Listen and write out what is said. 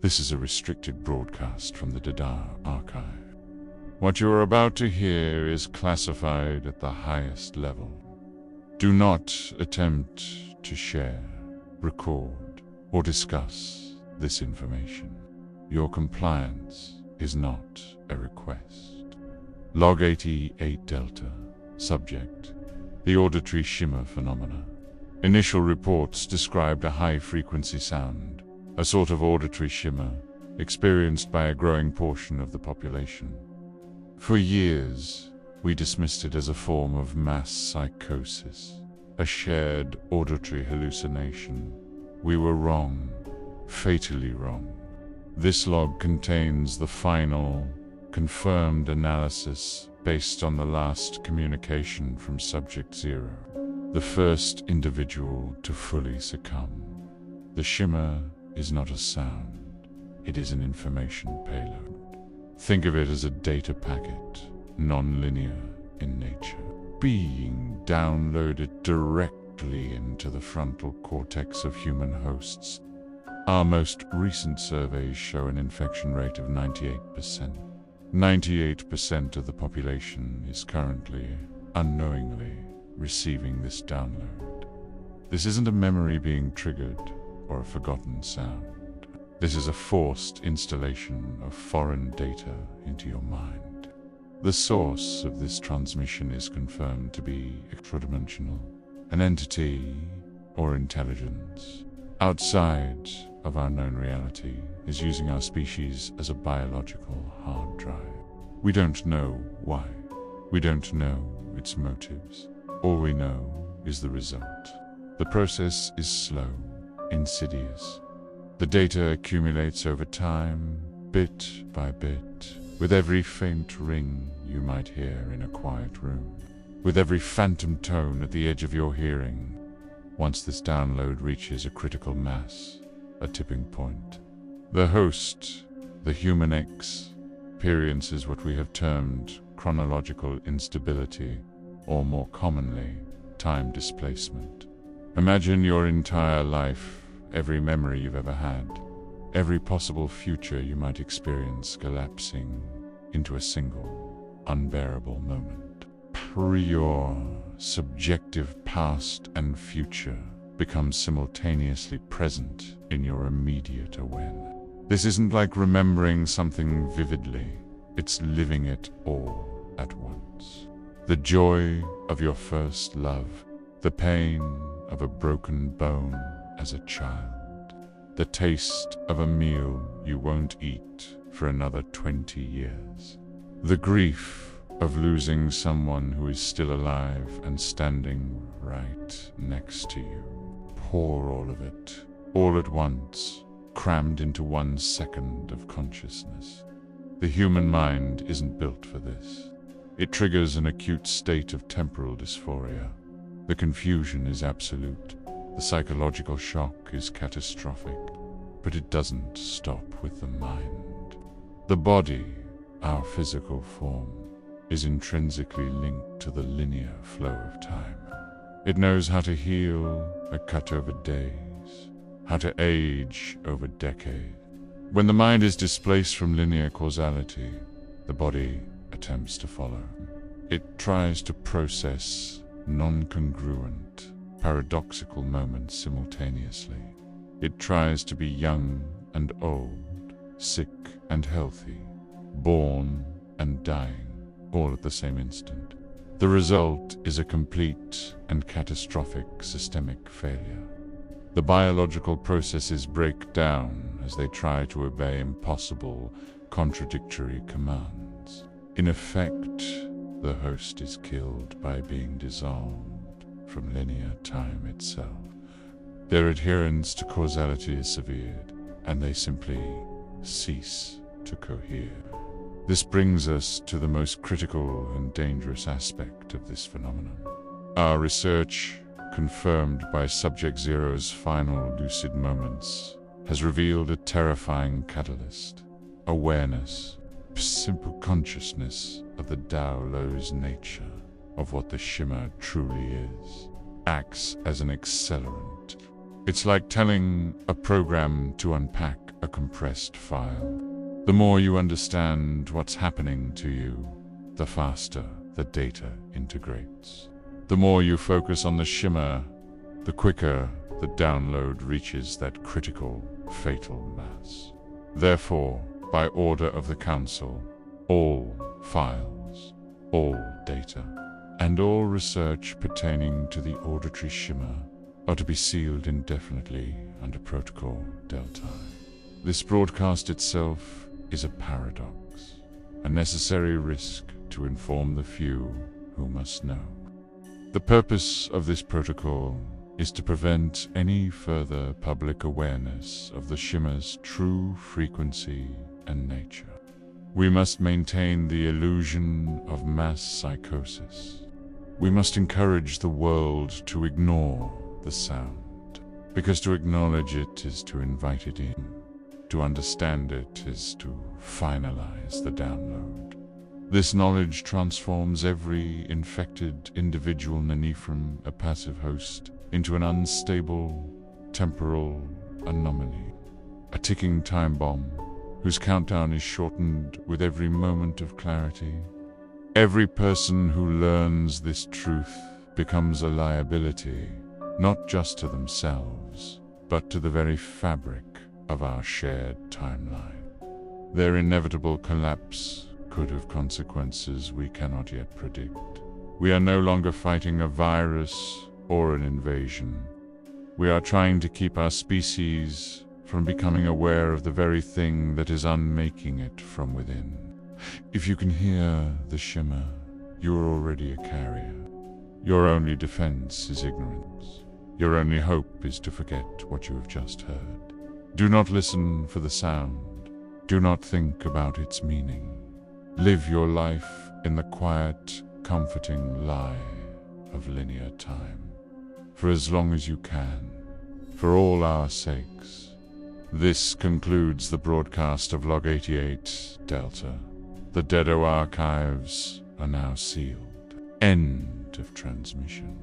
This is a restricted broadcast from the DeadHour archive. What you are about to hear is classified at the highest level. Do not attempt to share, record, or discuss this information. Your compliance is not a request. Log 88 Delta. Subject: the auditory shimmer phenomena. Initial reports described a high-frequency sound, a sort of auditory shimmer, experienced by a growing portion of the population. For years, we dismissed it as a form of mass psychosis, a shared auditory hallucination. We were wrong, fatally wrong. This log contains the final, confirmed analysis based on the last communication from Subject Zero, the first individual to fully succumb. The shimmer is not a sound, it is an information payload. Think of it as a data packet, non-linear in nature, being downloaded directly into the frontal cortex of human hosts. Our most recent surveys show an infection rate of 98%. 98% of the population is currently, unknowingly, receiving this download. This isn't a memory being triggered or a forgotten sound. This is a forced installation of foreign data into your mind. The source of this transmission is confirmed to be extradimensional, an entity or intelligence outside of our known reality is using our species as a biological hard drive. We don't know why. We don't know its motives. All we know is the result. The process is slow, insidious. The data accumulates over time, bit by bit, with every faint ring you might hear in a quiet room, with every phantom tone at the edge of your hearing. Once this download reaches a critical mass, a tipping point, the host, the human X, experiences what we have termed chronological instability, or more commonly, time displacement. Imagine your entire life, every memory you've ever had, every possible future you might experience collapsing into a single, unbearable moment. Your subjective past and future become simultaneously present in your immediate awareness. This isn't like remembering something vividly, it's living it all at once. The joy of your first love, the pain of a broken bone as a child, the taste of a meal you won't eat for another 20 years, the grief of losing someone who is still alive and standing right next to you. Pour all of it, all at once, crammed into 1 second of consciousness. The human mind isn't built for this. It triggers an acute state of temporal dysphoria. The confusion is absolute. The psychological shock is catastrophic. But it doesn't stop with the mind. The body, our physical form, is intrinsically linked to the linear flow of time. It knows how to heal a cut over days, how to age over decades. When the mind is displaced from linear causality, the body attempts to follow. It tries to process non-congruent, paradoxical moments simultaneously. It tries to be young and old, sick and healthy, born and dying, all at the same instant. The result is a complete and catastrophic systemic failure. The biological processes break down as they try to obey impossible, contradictory commands. In effect, the host is killed by being dissolved from linear time itself. Their adherence to causality is severed, and they simply cease to cohere. This brings us to the most critical and dangerous aspect of this phenomenon. Our research, confirmed by Subject Zero's final lucid moments, has revealed a terrifying catalyst: awareness, simple consciousness of the download's nature, of what the shimmer truly is, acts as an accelerant. It's like telling a program to unpack a compressed file. The more you understand what's happening to you, the faster the data integrates. The more you focus on the shimmer, the quicker the download reaches that critical, fatal mass. Therefore, by order of the Council, all files, all data, and all research pertaining to the auditory shimmer are to be sealed indefinitely under Protocol DeadHour. This broadcast itself is a paradox, a necessary risk to inform the few who must know. The purpose of this protocol is to prevent any further public awareness of the shimmer's true frequency and nature. We must maintain the illusion of mass psychosis. We must encourage the world to ignore the sound, because to acknowledge it is to invite it in. To understand it is to finalize the download. This knowledge transforms every infected individual Nanifram, a passive host, into an unstable, temporal anomaly, a ticking time bomb whose countdown is shortened with every moment of clarity. Every person who learns this truth becomes a liability, not just to themselves, but to the very fabric of our shared timeline. Their inevitable collapse could have consequences we cannot yet predict. We are no longer fighting a virus or an invasion. We are trying to keep our species from becoming aware of the very thing that is unmaking it from within. If you can hear the shimmer, you are already a carrier. Your only defense is ignorance. Your only hope is to forget what you have just heard. Do not listen for the sound. Do not think about its meaning. Live your life in the quiet, comforting lie of linear time. For as long as you can, for all our sakes. This concludes the broadcast of Log 88 Delta. The DeadHour archives are now sealed. End of transmission.